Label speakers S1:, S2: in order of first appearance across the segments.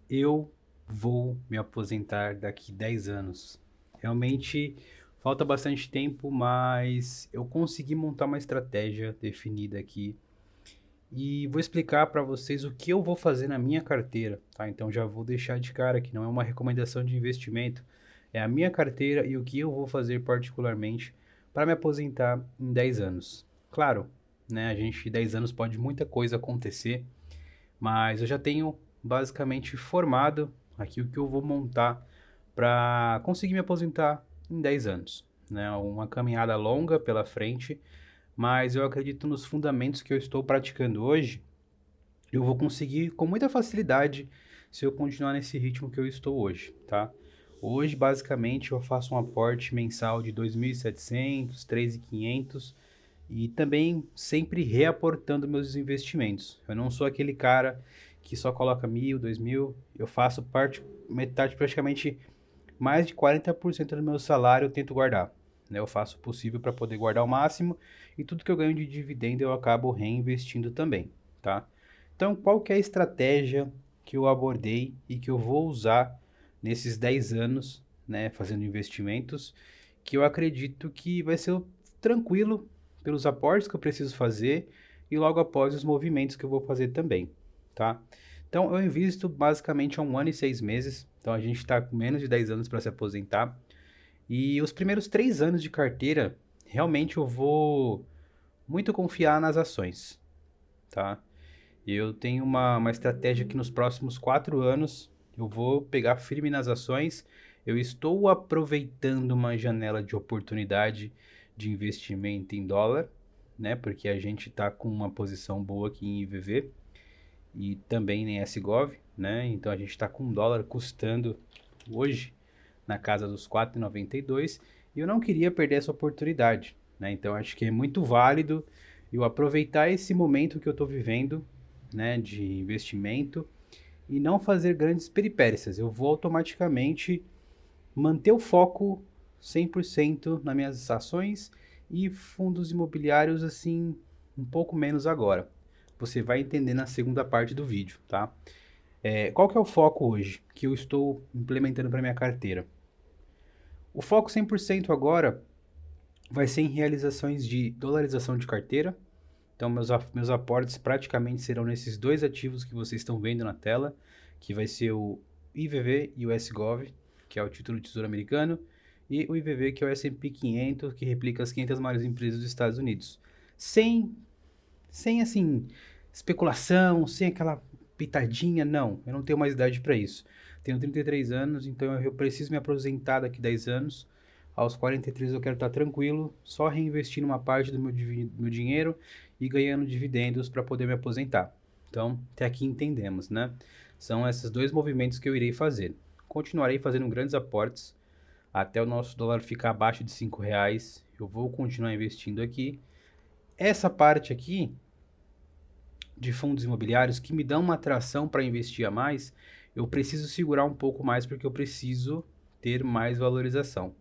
S1: Eu vou me aposentar daqui 10 anos. Realmente falta bastante tempo, mas eu consegui montar uma estratégia definida aqui e vou explicar para vocês o que eu vou fazer na minha carteira, tá? Então já vou deixar de cara que não é uma recomendação de investimento, é a minha carteira e o que eu vou fazer particularmente para me aposentar em 10 anos. Claro, né, a gente 10 anos pode muita coisa acontecer, mas eu já tenho basicamente formado aqui o que eu vou montar para conseguir me aposentar em 10 anos, né? Uma caminhada longa pela frente, mas eu acredito nos fundamentos que eu estou praticando hoje, eu vou conseguir com muita facilidade se eu continuar nesse ritmo que eu estou hoje, tá? Hoje, basicamente, eu faço um aporte mensal de 2.700, 3.500 e também sempre reaportando meus investimentos. Eu não sou aquele cara que só coloca 1.000, 2.000, eu faço parte, metade, praticamente mais de 40% do meu salário eu tento guardar, né? Eu faço o possível para poder guardar o máximo e tudo que eu ganho de dividendo eu acabo reinvestindo também, tá? Então, qual que é a estratégia que eu abordei e que eu vou usar nesses 10 anos, né, fazendo investimentos, que eu acredito que vai ser tranquilo pelos aportes que eu preciso fazer e logo após os movimentos que eu vou fazer também, tá? Então, eu invisto basicamente há 1 ano e 6 meses. Então, a gente está com menos de 10 anos para se aposentar. E os primeiros 3 anos de carteira, realmente eu vou muito confiar nas ações, tá? Eu tenho uma estratégia que nos próximos 4 anos eu vou pegar firme nas ações. Eu estou aproveitando uma janela de oportunidade de investimento em dólar, né? Porque a gente está com uma posição boa aqui em IVV e também em SGOV, né? Então a gente está com um dólar custando hoje na casa dos 4,92 e eu não queria perder essa oportunidade, né? Então acho que é muito válido eu aproveitar esse momento que eu estou vivendo, né, de investimento e não fazer grandes peripécias. Eu vou automaticamente manter o foco 100% nas minhas ações e fundos imobiliários assim um pouco menos agora. Você vai entender na segunda parte do vídeo, tá? Qual que é o foco hoje que eu estou implementando para minha carteira? O foco 100% agora vai ser em realizações de dolarização de carteira. Então, meus aportes praticamente serão nesses dois ativos que vocês estão vendo na tela, que vai ser o IVV e o SGOV, que é o título de tesouro americano, e o IVV, que é o S&P 500, que replica as 500 maiores empresas dos Estados Unidos. Sem, sem assim, especulação, sem aquela pitadinha, não. Eu não tenho mais idade para isso. Tenho 33 anos, então eu preciso me aposentar daqui 10 anos. Aos 43 eu quero estar tranquilo, só reinvestindo uma parte do meu dinheiro e ganhando dividendos para poder me aposentar. Então, até aqui entendemos, né? São esses dois movimentos que eu irei fazer. Continuarei fazendo grandes aportes até o nosso dólar ficar abaixo de R$ 5. Eu vou continuar investindo aqui. Essa parte aqui de fundos imobiliários que me dão uma atração para investir a mais, eu preciso segurar um pouco mais porque eu preciso ter mais valorização.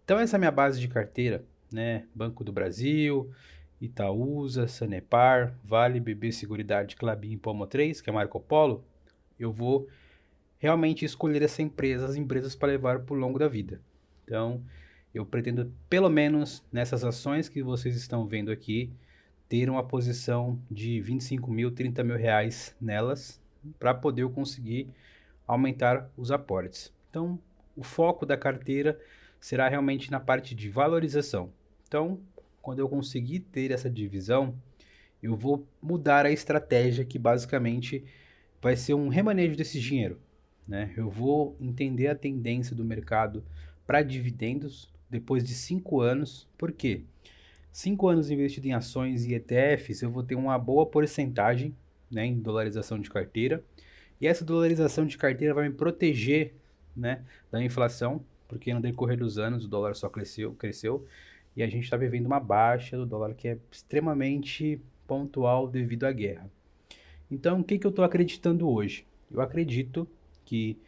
S1: Então essa é a minha base de carteira, né? Banco do Brasil, Itaúsa, Sanepar, Vale, BB Seguridade, Klabin, Pomo 3, que é Marco Polo. Eu vou realmente escolher essa empresa, as empresas para levar por longo da vida. Então, eu pretendo, pelo menos nessas ações que vocês estão vendo aqui, ter uma posição de 25 mil, 30 mil reais nelas, para poder eu conseguir aumentar os aportes. Então, o foco da carteira será realmente na parte de valorização. Então, quando eu conseguir ter essa divisão, eu vou mudar a estratégia que basicamente vai ser um remanejo desse dinheiro, né? Eu vou entender a tendência do mercado para dividendos depois de 5 anos. Por quê? 5 anos investido em ações e ETFs, eu vou ter uma boa porcentagem, né, em dolarização de carteira. E essa dolarização de carteira vai me proteger, né, da inflação, porque no decorrer dos anos o dólar só cresceu, e a gente está vivendo uma baixa do dólar que é extremamente pontual devido à guerra. Então, o que, que eu estou acreditando hoje? Eu acredito que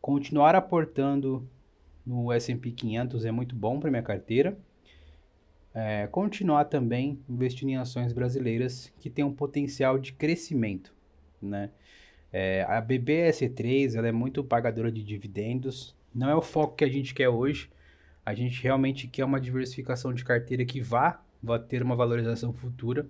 S1: continuar aportando no S&P 500 é muito bom para minha carteira. Continuar também investindo em ações brasileiras que têm um potencial de crescimento, né? A BBSE3, ela é muito pagadora de dividendos, não é o foco que a gente quer hoje. A gente realmente quer uma diversificação de carteira que vá ter uma valorização futura.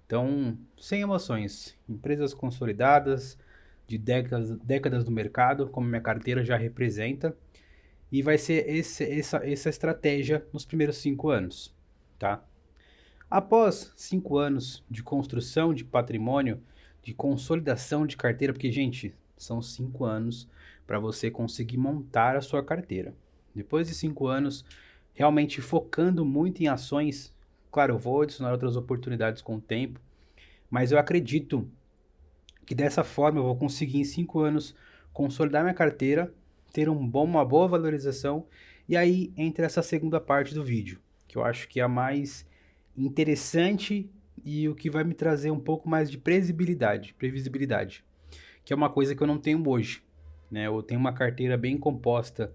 S1: Então, sem emoções, empresas consolidadas de décadas do mercado, como minha carteira já representa, e vai ser essa estratégia nos primeiros 5 anos, tá? Após 5 anos de construção de patrimônio, de consolidação de carteira, porque, gente, são 5 anos para você conseguir montar a sua carteira. Depois de 5 anos, realmente focando muito em ações, claro, eu vou adicionar outras oportunidades com o tempo, mas eu acredito que dessa forma eu vou conseguir em 5 anos consolidar minha carteira, ter uma boa valorização, e aí entra essa segunda parte do vídeo, que eu acho que é a mais interessante e o que vai me trazer um pouco mais de previsibilidade, que é uma coisa que eu não tenho hoje, né? Eu tenho uma carteira bem composta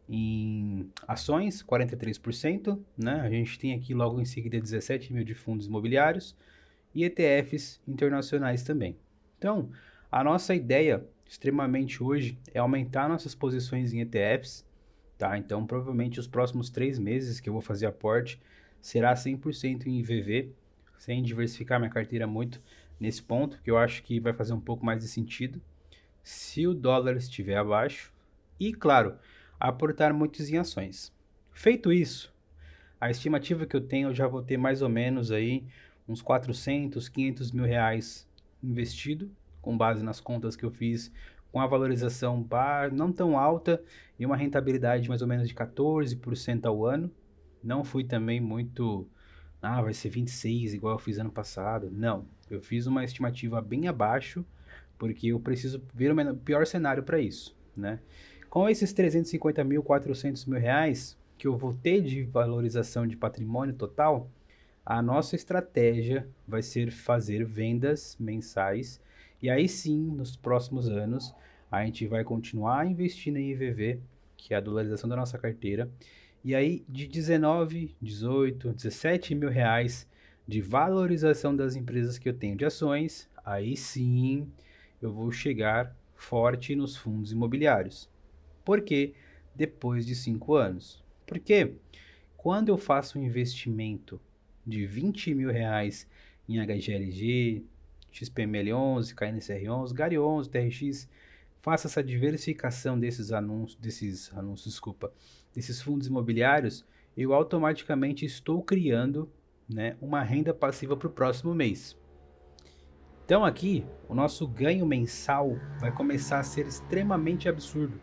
S1: em ações, 43%, né? A gente tem aqui logo em seguida 17 mil de fundos imobiliários e ETFs internacionais também. Então, a nossa ideia extremamente hoje é aumentar nossas posições em ETFs, tá? Então, provavelmente os próximos 3 meses que eu vou fazer aporte será 100% em IVV, sem diversificar minha carteira muito nesse ponto, que eu acho que vai fazer um pouco mais de sentido. Se o dólar estiver abaixo e, claro, aportar muitos em ações. Feito isso, a estimativa que eu tenho, eu já vou ter mais ou menos aí uns 400, 500 mil reais investido, com base nas contas que eu fiz, com a valorização não tão alta e uma rentabilidade de mais ou menos de 14% ao ano. Não fui também muito, vai ser 26 igual eu fiz ano passado. Não, eu fiz uma estimativa bem abaixo, porque eu preciso ver o pior cenário para isso, né? Com esses 350 mil, 400 mil reais que eu vou ter de valorização de patrimônio total, a nossa estratégia vai ser fazer vendas mensais e aí sim, nos próximos anos, a gente vai continuar investindo em IVV, que é a dolarização da nossa carteira, e aí de 19, 18, 17 mil reais de valorização das empresas que eu tenho de ações, aí sim eu vou chegar forte nos fundos imobiliários. Por quê? Depois de 5 anos. Porque quando eu faço um investimento de 20 mil reais em HGLG, XPML11, KNSR11, GARI11, TRX, faço essa diversificação desses fundos imobiliários, eu automaticamente estou criando, né, uma renda passiva para o próximo mês. Então aqui, o nosso ganho mensal vai começar a ser extremamente absurdo,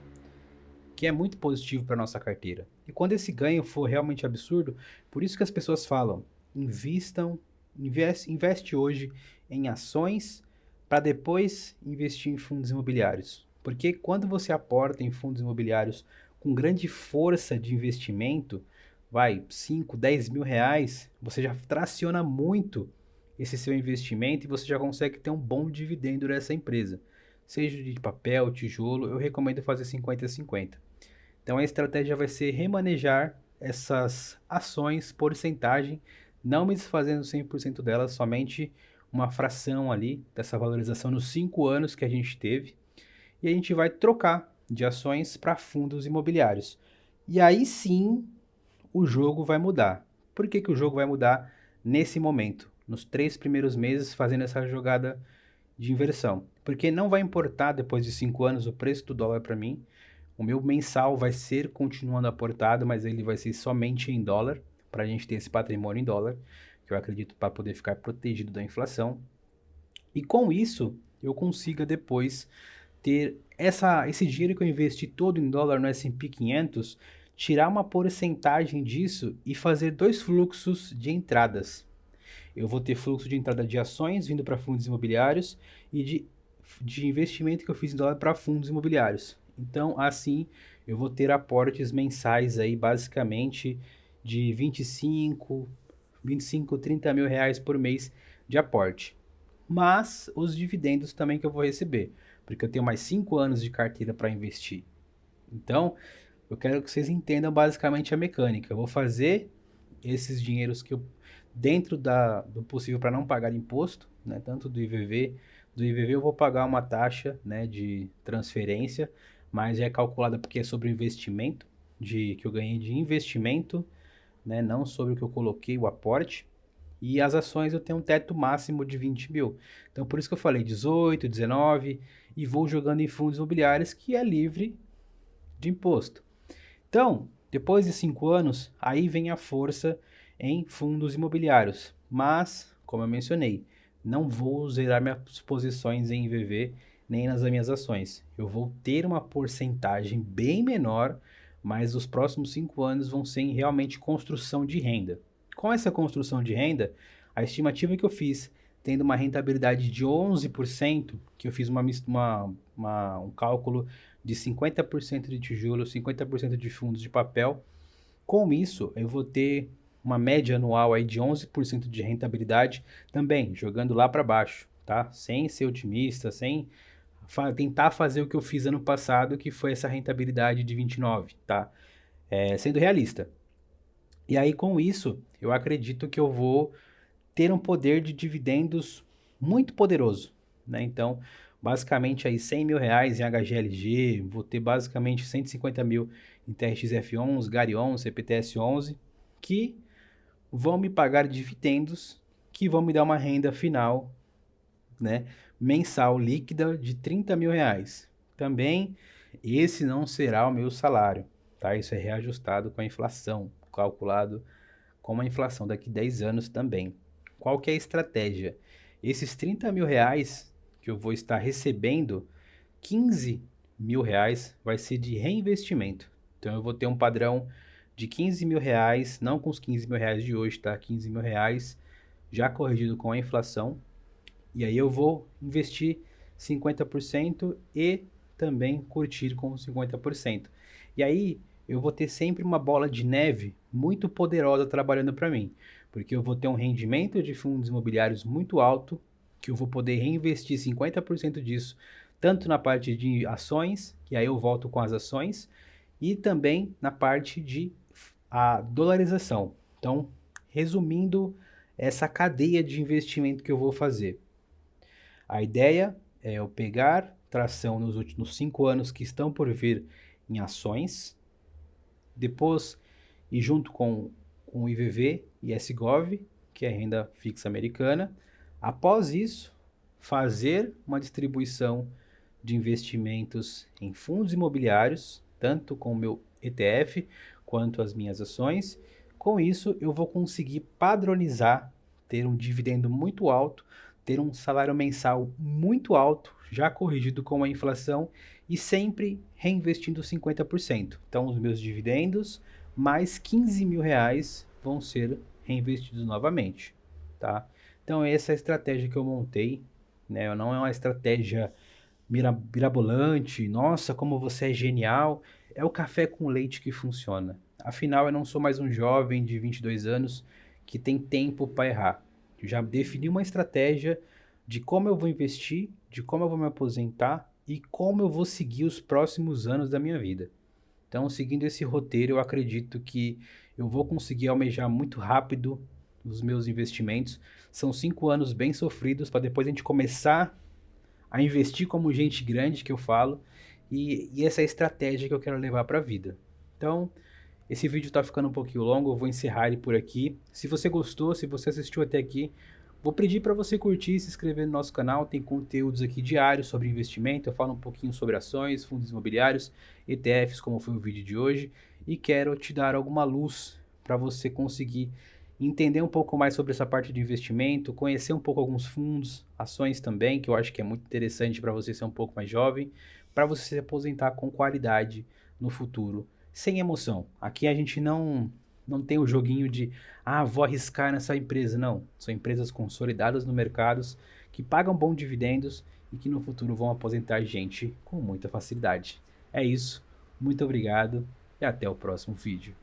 S1: que é muito positivo para nossa carteira. E quando esse ganho for realmente absurdo, por isso que as pessoas falam, investe hoje em ações para depois investir em fundos imobiliários. Porque quando você aporta em fundos imobiliários com grande força de investimento, 5, 10 mil reais, você já traciona muito esse seu investimento e você já consegue ter um bom dividendo dessa empresa. Seja de papel, tijolo, eu recomendo fazer 50-50. Então a estratégia vai ser remanejar essas ações, porcentagem, não me desfazendo 100% delas, somente uma fração ali dessa valorização nos 5 anos que a gente teve. E a gente vai trocar de ações para fundos imobiliários. E aí sim o jogo vai mudar. Por que o jogo vai mudar nesse momento? Nos 3 primeiros meses fazendo essa jogada de inversão. Porque não vai importar depois de 5 anos o preço do dólar para mim. O meu mensal vai ser continuando aportado, mas ele vai ser somente em dólar, para a gente ter esse patrimônio em dólar, que eu acredito para poder ficar protegido da inflação. E com isso, eu consiga depois ter esse dinheiro que eu investi todo em dólar no S&P 500, tirar uma porcentagem disso e fazer 2 fluxos de entradas. Eu vou ter fluxo de entrada de ações vindo para fundos imobiliários e de investimento que eu fiz em dólar para fundos imobiliários. Então, assim, eu vou ter aportes mensais aí, basicamente, de 25, 30 mil reais por mês de aporte. Mas os dividendos também que eu vou receber, porque eu tenho mais 5 anos de carteira para investir. Então, eu quero que vocês entendam basicamente a mecânica. Eu vou fazer esses dinheiros que eu, dentro do possível para não pagar imposto, né, tanto do IVV Do IVV eu vou pagar uma taxa, né, de transferência, mas é calculada porque é sobre o investimento, que eu ganhei de investimento, né, não sobre o que eu coloquei, o aporte. E as ações eu tenho um teto máximo de 20 mil. Então por isso que eu falei 18, 19 e vou jogando em fundos imobiliários que é livre de imposto. Então, depois de 5 anos, aí vem a força em fundos imobiliários. Mas, como eu mencionei, não vou zerar minhas posições em IVV nem nas minhas ações. Eu vou ter uma porcentagem bem menor, mas os próximos 5 anos vão ser em realmente construção de renda. Com essa construção de renda, a estimativa que eu fiz, tendo uma rentabilidade de 11%, que eu fiz um cálculo de 50% de tijolo, 50% de fundos de papel. Com isso, eu vou ter uma média anual aí de 11% de rentabilidade, também jogando lá para baixo, tá? Sem ser otimista, sem tentar fazer o que eu fiz ano passado, que foi essa rentabilidade de 29, tá? Sendo realista. E aí, com isso, eu acredito que eu vou ter um poder de dividendos muito poderoso, né? Então, basicamente aí 100 mil reais em HGLG, vou ter basicamente 150 mil em TRXF11, GARI11, CPTS11, que vão me pagar dividendos, que vão me dar uma renda final, né, mensal líquida de 30 mil reais. Também, esse não será o meu salário, tá? Isso é reajustado com a inflação, calculado com a inflação daqui 10 anos também. Qual que é a estratégia? Esses 30 mil reais que eu vou estar recebendo, 15 mil reais vai ser de reinvestimento. Então eu vou ter um padrão de 15 mil reais, não com os 15 mil reais de hoje, tá? 15 mil reais já corrigido com a inflação. E aí eu vou investir 50% e também curtir com 50%. E aí eu vou ter sempre uma bola de neve muito poderosa trabalhando para mim, porque eu vou ter um rendimento de fundos imobiliários muito alto, que eu vou poder reinvestir 50% disso, tanto na parte de ações, que aí eu volto com as ações, e também na parte de a dolarização. Então, resumindo essa cadeia de investimento que eu vou fazer. A ideia é eu pegar tração nos últimos 5 anos que estão por vir em ações, depois ir junto com o IVV e SGOV, que é a renda fixa americana. Após isso, fazer uma distribuição de investimentos em fundos imobiliários, tanto com o meu ETF quanto as minhas ações. Com isso, eu vou conseguir padronizar, ter um dividendo muito alto, ter um salário mensal muito alto, já corrigido com a inflação e sempre reinvestindo 50%. Então, os meus dividendos mais 15 mil reais vão ser reinvestidos novamente, tá? Então, essa é a estratégia que eu montei, né? Não é uma estratégia mirabolante, nossa, como você é genial. É o café com leite que funciona. Afinal, eu não sou mais um jovem de 22 anos que tem tempo para errar. Eu já defini uma estratégia de como eu vou investir, de como eu vou me aposentar e como eu vou seguir os próximos anos da minha vida. Então, seguindo esse roteiro, eu acredito que eu vou conseguir almejar muito rápido os meus investimentos. São 5 anos bem sofridos para depois a gente começar a investir como gente grande, que eu falo, e essa é a estratégia que eu quero levar para a vida. Então, esse vídeo está ficando um pouquinho longo, eu vou encerrar ele por aqui. Se você gostou, se você assistiu até aqui, vou pedir para você curtir e se inscrever no nosso canal. Tem conteúdos aqui diários sobre investimento. Eu falo um pouquinho sobre ações, fundos imobiliários, ETFs, como foi o vídeo de hoje. E quero te dar alguma luz para você conseguir entender um pouco mais sobre essa parte de investimento, conhecer um pouco alguns fundos, ações também, que eu acho que é muito interessante para você ser um pouco mais jovem, para você se aposentar com qualidade no futuro, sem emoção. Aqui a gente não tem o joguinho de, vou arriscar nessa empresa. Não, são empresas consolidadas no mercado, que pagam bons dividendos e que no futuro vão aposentar gente com muita facilidade. É isso, muito obrigado e até o próximo vídeo.